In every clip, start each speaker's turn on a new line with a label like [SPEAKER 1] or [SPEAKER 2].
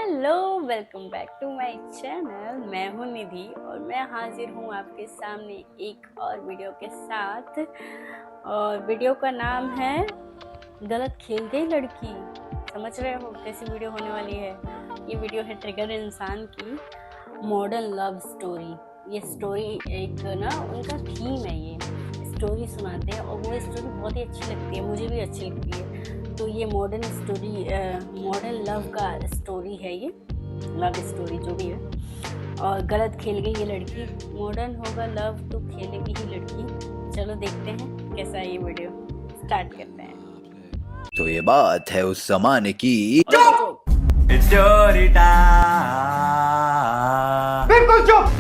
[SPEAKER 1] Hello, welcome back to my channel. मैं हूं निधि और मैं हाजिर हूं आपके सामने एक और वीडियो के साथ। और वीडियो का नाम है गलत खेल गई लड़की। समझ रहे हो कैसी वीडियो होने वाली है। ये वीडियो है ट्रिगर इंसान की मॉडर्न लव स्टोरी। ये स्टोरी एक ना उनका थीम है। ये स्टोरी सुनाते हैं और वो स्टोरी बहुत ही अच्छी लगती है, मुझे भी अच्छी लगती है। तो ये मॉडर्न लव का स्टोरी है, ये लव स्टोरी जो भी है। और गलत खेल गई ये लड़की। मॉडर्न होगा लव तो खेलेगी ही लड़की। चलो देखते हैं कैसा है ये वीडियो। स्टार्ट करते हैं।
[SPEAKER 2] तो ये बात है उस जमाने की।
[SPEAKER 3] It's story time.
[SPEAKER 4] बिल्कुल चुप।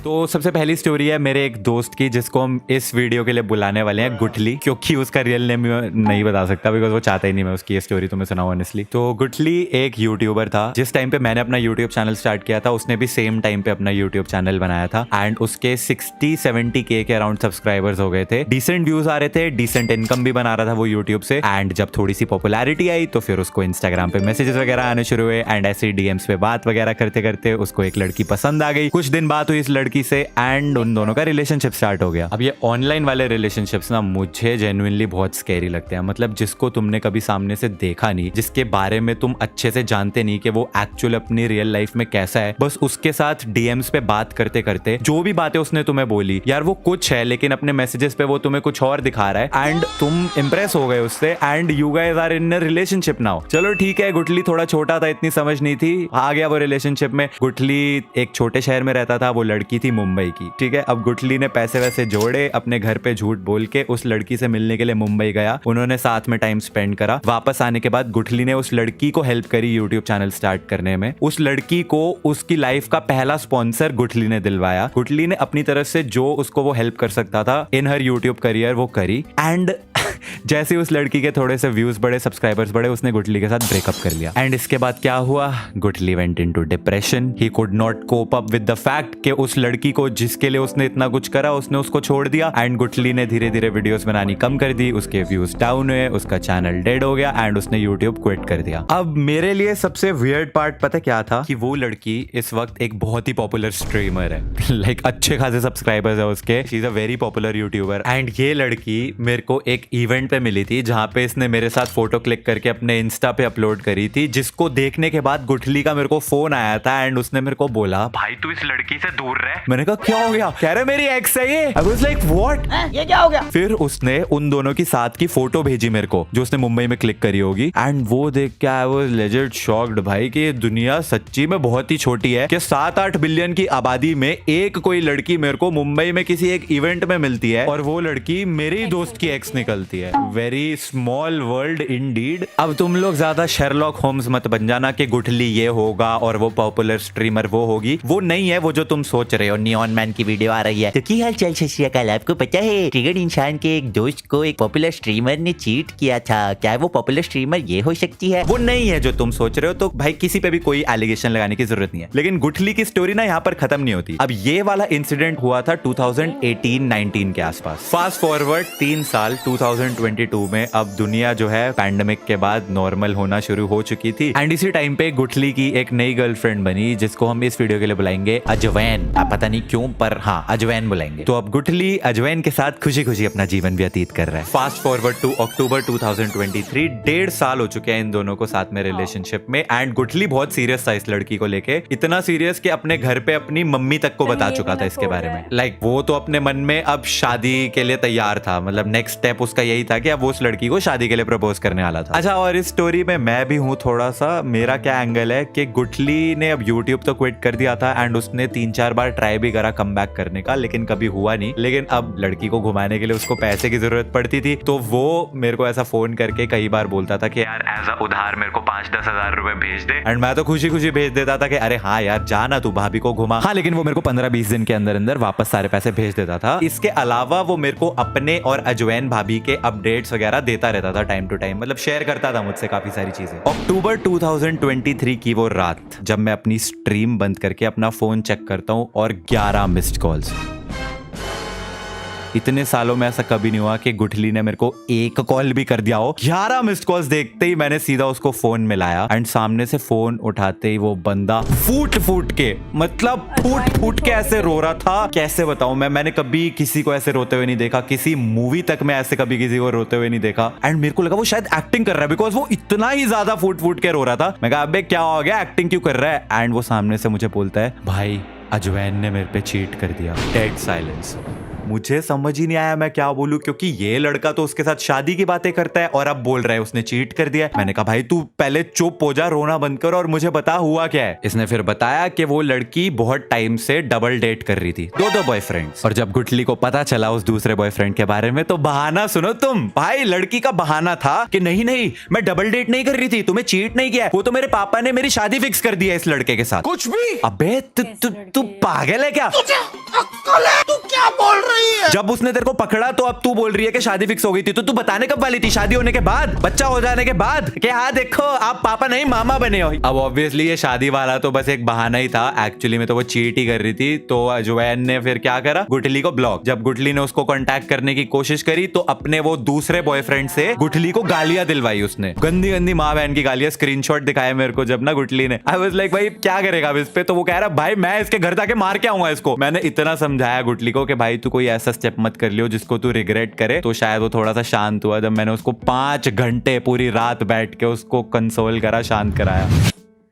[SPEAKER 3] तो सबसे पहली स्टोरी है मेरे एक दोस्त की, जिसको हम इस वीडियो के लिए बुलाने वाले हैं गुठली, क्योंकि उसका रियल नेम नहीं बता सकता बिकॉज वो चाहता ही नहीं मैं उसकी ये स्टोरी तुम्हें सुनाऊं ऑनेस्टली। तो गुठली एक यूट्यूबर था। जिस टाइम पे मैंने अपना यूट्यूब चैनल स्टार्ट किया था उसने भी सेम टाइम पे अपना यूट्यूब चैनल बनाया था एंड उसके 60-70 के अराउंड सब्सक्राइबर्स हो गए थे। डिसेंट व्यूज आ रहे थे, डिसेंट इनकम भी बना रहा था वो यूट्यूब से। एंड जब थोड़ी सी पॉपुलैरिटी आई तो फिर उसको इंस्टाग्राम पे मैसेजेस वगैरह आने शुरू हुए एंड ऐसे डीएम्स पे बात वगैरह करते करते उसको एक लड़की पसंद आ गई। कुछ दिन बात हुई इस लड़की से एंड उन दोनों का रिलेशनशिप स्टार्ट हो गया। अब ये ऑनलाइन वाले रिलेशनशिप्स ना मुझे जेन्युइनली बहुत स्कैरी लगते हैं। मतलब जिसको तुमने कभी सामने से देखा नहीं, जिसके बारे में तुम अच्छे से जानते नहीं कि वो एक्चुअल अपनी रियल लाइफ में कैसा है, बस उसके साथ डीएम्स पे बात करते करते जो भी बातें उसने तुम्हें बोली यार वो कुछ है, लेकिन अपने मैसेजेस पे वो तुम्हें कुछ और दिखा रहा है एंड तुम इंप्रेस हो गए उससे and you guys are in a relationship now. चलो ठीक है, गुठली थोड़ा छोटा था, इतनी समझ नहीं थी, आ गया वो रिलेशनशिप में। गुठली एक छोटे शहर में रहता था, वो लड़की थी मुंबई की। ठीक है, अब गुठली ने पैसे वैसे जोड़े, अपने घर पे झूठ बोल के उस लड़की से मिलने के लिए मुंबई गया। उन्होंने साथ में टाइम स्पेंड करा। वापस आने के बाद गुठली ने उस लड़की को हेल्प करी यूट्यूब चैनल स्टार्ट करने में। उस लड़की को उसकी लाइफ का पहला स्पॉन्सर गुठली ने दिलवाया। गुठली ने अपनी तरफ से जो उसको वो हेल्प कर सकता था इन हर यूट्यूब करियर वो करी एंड जैसे उस लड़की के थोड़े से व्यूज बढ़े, सब्सक्राइबर्स बढ़े, उसने गुठली के साथ ब्रेकअप कर लिया। एंड इसके बाद क्या हुआ, Guthli went into depression. He could not cope up with the fact कि उस लड़की को जिसके लिए उसने इतना कुछ करा उसने उसको छोड़ दिया। एंड गुठली ने धीरे धीरे वीडियोस बनानी कम कर दी, उसके व्यूज डाउन हुए, उसका चैनल डेड हो गया एंड उसने यूट्यूब क्विट कर दिया। अब मेरे लिए सबसे वियर्ड पार्ट पता क्या था कि वो लड़की इस वक्त एक बहुत ही पॉपुलर स्ट्रीमर है। लाइक अच्छे खासे सब्सक्राइबर्स है उसके। She is a very popular YouTuber and ये लड़की मेरे को एक इवेंट पे मिली थी जहां पे इसने मेरे साथ फोटो क्लिक करके अपने इंस्टा पे अपलोड करी थी, जिसको देखने के बाद गुठली का मेरे को फोन आया था एंड उसने मेरे को बोला भाई तू इस लड़की से दूर रह। मैंने कहा क्या हो गया? कह रहे मेरी एक्स है ये। आई वाज लाइक व्हाट,
[SPEAKER 1] ये क्या हो गया?
[SPEAKER 3] फिर उसने उन दोनों की साथ की फोटो भेजी मेरे को जो उसने मुंबई में क्लिक करी होगी एंड वो देख के आई वाज लेजिट शॉक्ड भाई कि दुनिया सच्ची में बहुत ही छोटी है कि 7-8 बिलियन की आबादी में एक कोई लड़की मेरे को मुंबई में किसी एक इवेंट में मिलती है और वो लड़की मेरे ही दोस्त की एक्स निकलती है। Very small world Indeed. अब तुम लोग ज्यादा शेरलॉक होम्स मत बन जाना कि गुठली ये होगा और वो पॉपुलर स्ट्रीमर वो होगी। वो नहीं है वो जो तुम सोच रहे हो। नियॉन मैन की वीडियो आ रही है। तो की हाल चाल, सत श्री अकाल। आपको पता है ट्रिगर इंसान के एक दोस्त को एक पॉपुलर स्ट्रीमर ने चीट किया था। क्या वो पॉपुलर स्ट्रीमर ये हो सकती है? वो नहीं है जो तुम सोच रहे हो। तो भाई किसी पे भी कोई एलिगेशन लगाने की जरूरत नहीं है। लेकिन गुठली की स्टोरी ना यहाँ पर खत्म नहीं होती। अब ये वाला इंसिडेंट हुआ था 2018-19 के आसपास। फास्ट फॉरवर्ड 3 साल 2022 में अब दुनिया जो है पैंडेमिक के बाद नॉर्मल होना शुरू हो चुकी थी एंड इसी टाइम पे गुठली की एक नई गर्लफ्रेंड बनी जिसको हम इस वीडियो के लिए बुलाएंगे अजवैन। पता नहीं क्यों पर हाँ अजवैन बुलाएंगे। तो अब गुठली अजवैन के साथ खुशी खुशी अपना जीवन व्यतीत कर रहा है। फास्ट फॉरवर्ड टू अक्टूबर 2023, 1.5 साल हो चुके हैं इन दोनों को साथ में रिलेशनशिप में एंड गुठली बहुत सीरियस था इस लड़की को लेके। इतना सीरियस कि अपने घर पे अपनी मम्मी तक को बता चुका था इसके बारे में। लाइक वो तो अपने मन में अब शादी के लिए तैयार था। मतलब नेक्स्ट स्टेप उसका यही था कि अब वो उस लड़की को शादी के लिए प्रपोज करने वाला था। अच्छा, और इस स्टोरी में मैं भी हूँ थोड़ा सा। मेरा क्या एंगल है कि गुठली ने अब यूट्यूब तो क्विट कर दिया था एंड उसने 3-4 बार ट्राई भी करा कम बैक करने का, लेकिन कभी हुआ नहीं। लेकिन अब लड़की को घुमाने के लिए उसको पैसे की जरूरत पड़ती थी तो वो मेरे को ऐसा फोन करके कई बार बोलता था कि यार एज अ उधार मेरे को 5-10 हजार रुपए भेज दे एंड मैं तो खुशी खुशी भेज देता था कि अरे हाँ यार जाना तू भाभी को घुमा। हाँ, लेकिन वो मेरे को 15-20 दिन के अंदर अंदर वापस सारे पैसे भेज देता था। इसके अलावा वो मेरे को अपने और अजवैन भाभी के अपडेट्स वगैरह देता रहता था टाइम टू टाइम। मतलब शेयर करता था मुझसे काफी सारी चीजें। अक्टूबर 2023 की वो रात जब मैं अपनी स्ट्रीम बंद करके अपना फोन चेक करता हूँ और 11 मिस्ड कॉल्स। इतने सालों में ऐसा कभी नहीं हुआ कि गुठली ने मेरे को एक कॉल भी कर दिया हो। 11 मिस्ड कॉल्स देखते ही मैंने सीधा उसको फोन मिलाया एंड सामने से फोन उठाते ही वो बंदा फूट फूट के, मतलब फूट फूट के ऐसे रो रहा था। कैसे बताऊं मैंने कभी किसी को ऐसे रोते हुए नहीं देखा, किसी मूवी तक में ऐसे कभी किसी को रोते हुए नहीं देखा। एंड मेरे को लगा वो शायद एक्टिंग कर रहा है, बिकॉज वो इतना ही ज्यादा फूट फूट के रो रहा था। मैं कहा अबे क्या हो गया, एक्टिंग क्यों कर रहा है? एंड वो सामने से मुझे बोलता है, भाई अजवैन ने मेरे पे चीट कर दिया। Dead silence. मुझे समझ ही नहीं आया मैं क्या बोलूं, क्योंकि ये लड़का तो उसके साथ शादी की बातें करता है और अब बोल रहा है उसने चीट कर दिया है। मैंने कहा भाई तू पहले चुप हो जा, रोना बंद कर और मुझे बता हुआ क्या है। इसने फिर बताया कि वो लड़की बहुत टाइम से डबल डेट कर रही थी, दो बॉयफ्रेंड्स। और जब गुठली को पता चला उस दूसरे बॉयफ्रेंड के बारे में, तो बहाना सुनो तुम भाई। लड़की का बहाना था कि नहीं मैं डबल डेट नहीं कर रही थी, तुम्हें चीट नहीं किया, वो तो मेरे पापा ने मेरी शादी फिक्स कर दी है इस लड़के के साथ। कुछ भी। अबे तू पागल है क्या?
[SPEAKER 4] तू क्या बोल रही है?
[SPEAKER 3] जब उसने तेरे को पकड़ा तो अब तू बोल रही है कि शादी फिक्स हो गई थी, तो तू बताने कब वाली थी? शादी होने के बाद, बच्चा हो जाने के बाद कि हाँ देखो आप पापा नहीं मामा बने हो। अब ऑब्वियसली ये शादी वाला तो बस एक बहाना ही था, एक्चुअली में तो वो चीट ही कर रही थी। तो अजवैन ने फिर क्या करा, गुठली को ब्लॉक। जब गुठली ने उसको कांटेक्ट करने की कोशिश करी तो अपने वो दूसरे बॉयफ्रेंड से गुठली को गालियां दिलवाई उसने, गंदी गंदी माँ बहन की गालियां। स्क्रीनशॉट दिखाया मेरे को जब ना गुठली ने। आई वाज लाइक भाई क्या करेगा अब इस पे? तो वो कह रहा भाई मैं इसके घर जाके मार के आऊंगा इसको। मैंने इतना समझाया गुठली को कि भाई तू कोई ऐसा स्टेप मत कर लियो जिसको तू रिग्रेट करे। तो शायद वो थोड़ा सा शांत हुआ जब मैंने उसको 5 घंटे पूरी रात बैठ के उसको कंसोल करा, शांत कराया।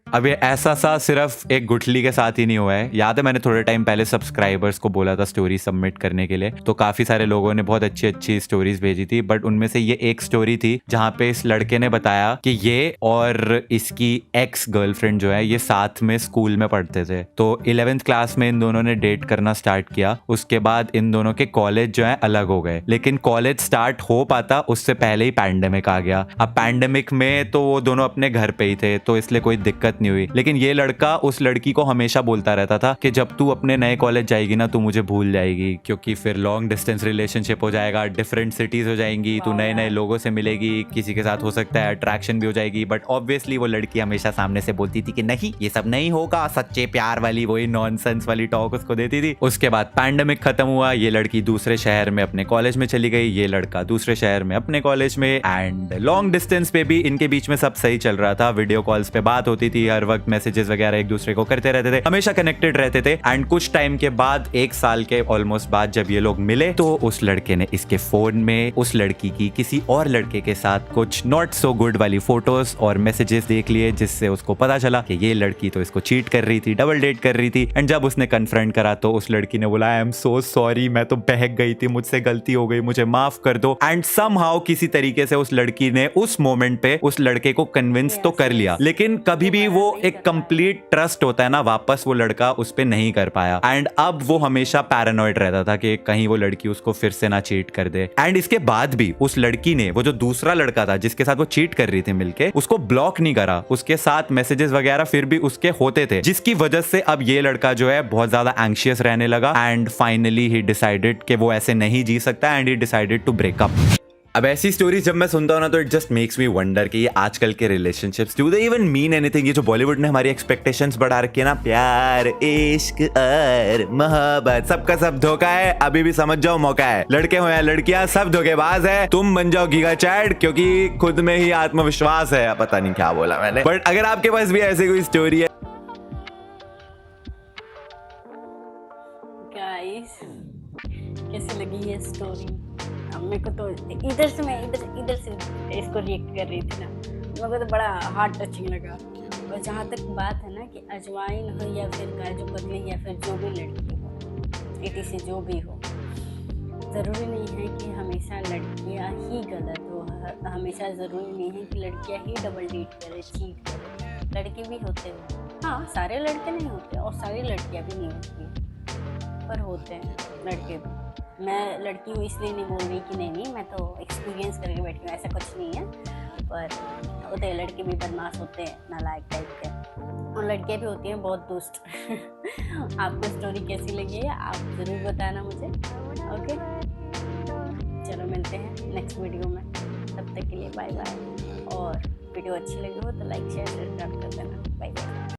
[SPEAKER 3] अब ये ऐसा सा सिर्फ एक गुठली के साथ ही नहीं हुआ है। याद है मैंने थोड़े टाइम पहले सब्सक्राइबर्स को बोला था स्टोरी सबमिट करने के लिए, तो काफी सारे लोगों ने बहुत अच्छी अच्छी स्टोरीज भेजी थी। बट उनमें से ये एक स्टोरी थी जहाँ पे इस लड़के ने बताया कि ये और इसकी एक्स गर्लफ्रेंड जो है ये साथ में स्कूल में पढ़ते थे। तो 11th क्लास में इन दोनों ने डेट करना स्टार्ट किया। उसके बाद इन दोनों के कॉलेज जो है अलग हो गए, लेकिन कॉलेज स्टार्ट हो पाता उससे पहले ही पैंडेमिक आ गया। अब पैंडेमिक में तो वो दोनों अपने घर पे ही थे, तो इसलिए कोई दिक्कत नहीं हुई। लेकिन ये लड़का उस लड़की को हमेशा बोलता रहता था कि जब तू अपने नए कॉलेज जाएगी ना, तू मुझे भूल जाएगी, क्योंकि फिर लॉन्ग डिस्टेंस रिलेशनशिप हो जाएगा, डिफरेंट सिटीज हो जाएंगी, तू नए नए लोगों से मिलेगी, किसी के साथ हो सकता है अट्रैक्शन भी हो जाएगी। बट ऑब्वियसली वो लड़की हमेशा सामने से बोलती थी कि नहीं ये सब नहीं होगा, सच्चे प्यार वाली वही नॉनसेंस वाली टॉक उसको देती थी। उसके बाद पैंडेमिक खत्म हुआ, ये लड़की दूसरे शहर में अपने कॉलेज में चली गई, ये लड़का दूसरे शहर में अपने कॉलेज में। एंड लॉन्ग डिस्टेंस पे भी इनके बीच में सब सही चल रहा था, वीडियो कॉल्स पे बात होती थी, हर वक्त मैसेजेस वगैरह एक दूसरे को करते रहते थे, हमेशा कनेक्टेड रहते थे। एंड कुछ टाइम के बाद, 1 साल के ऑलमोस्ट बाद जब ये लोग मिले, तो उस लड़के ने इसके फोन में उस लड़की की किसी और लड़के के साथ कुछ नॉट सो गुड वाली फोटोज और मैसेजेस देख लिए, जिससे उसको पता चला कि ये लड़की तो इसको चीट कर रही थी, डबल डेट कर रही थी। एंड जब उसने कन्फ्रंट करा तो उस लड़की ने बोला आई एम सो सॉरी, मैं तो बहक गई थी, मुझसे गलती हो गई, मुझे माफ कर दो। एंड समहाउ किसी तरीके से उस लड़की ने उस मोमेंट पे उस लड़के को कन्विंस तो कर लिया, लेकिन कभी भी वो एक कंप्लीट ट्रस्ट होता है ना, वापस वो लड़का उस पे नहीं कर पाया। एंड अब वो हमेशा पैरानॉइड रहता था कि कहीं वो लड़की उसको फिर से ना चीट कर दे। एंड इसके बाद भी उस लड़की ने वो जो दूसरा लड़का था जिसके साथ वो चीट कर रही थी मिलके, उसको ब्लॉक नहीं करा, उसके साथ मैसेजेस वगैरह फिर भी उसके होते थे, जिसकी वजह से अब ये लड़का जो है बहुत ज्यादा एंग्शियस रहने लगा। एंड फाइनली ही डिसाइडेड कि वो ऐसे नहीं जी सकता, and he decided to break up. अब ऐसी स्टोरीज जब मैं सुनता हूं ना, तो it just makes me wonder कि ये आजकल के relationships do they even mean anything. ये जो बॉलीवुड ने हमारी एक्सपेक्टेशंस बढ़ा रखी है ना, प्यार इश्क और मोहब्बत, सबका सब धोखा है। अभी भी समझ जाओ मौका है, लड़के हो या लड़कियां सब धोखेबाज है। तुम बन जाओ गीगा चैट, क्योंकि खुद में ही आत्मविश्वास है। पता नहीं क्या बोला मैंने, बट अगर आपके पास भी ऐसी कोई स्टोरी है।
[SPEAKER 1] गाइस कैसी लगी ये स्टोरी? मेरे को तो इधर से मैं इधर से इसको रिएक्ट कर रही थी ना, मेरे को तो बड़ा हार्ट टचिंग लगा। और जहाँ तक बात है ना कि अजवाइन हो या फिर काजू कतली या फिर जो भी लड़की हो, इटी से जो भी हो, ज़रूरी नहीं है कि हमेशा लड़कियाँ ही गलत हो, हमेशा ज़रूरी नहीं है कि लड़कियाँ ही डबल डेट करें, चीट करें। लड़के भी होते हैं, हाँ सारे लड़के नहीं होते और सारी लड़कियाँ भी नहीं होती, पर होते हैं लड़के भी। मैं लड़की हूँ इसलिए नहीं बोल रही कि नहीं, मैं तो एक्सपीरियंस करके बैठी हूँ, ऐसा कुछ नहीं है। पर होते हैं लड़के भी, बदमाश होते हैं, नालायक टाइप के, और लड़कियाँ भी होती हैं बहुत दुष्ट। आपको स्टोरी कैसी लगी है आप ज़रूर बताना मुझे। ओके चलो मिलते हैं नेक्स्ट वीडियो में, तब तक के लिए बाय बाय। और वीडियो अच्छी लगी हो तो लाइक शेयर कर देना। Bye bye.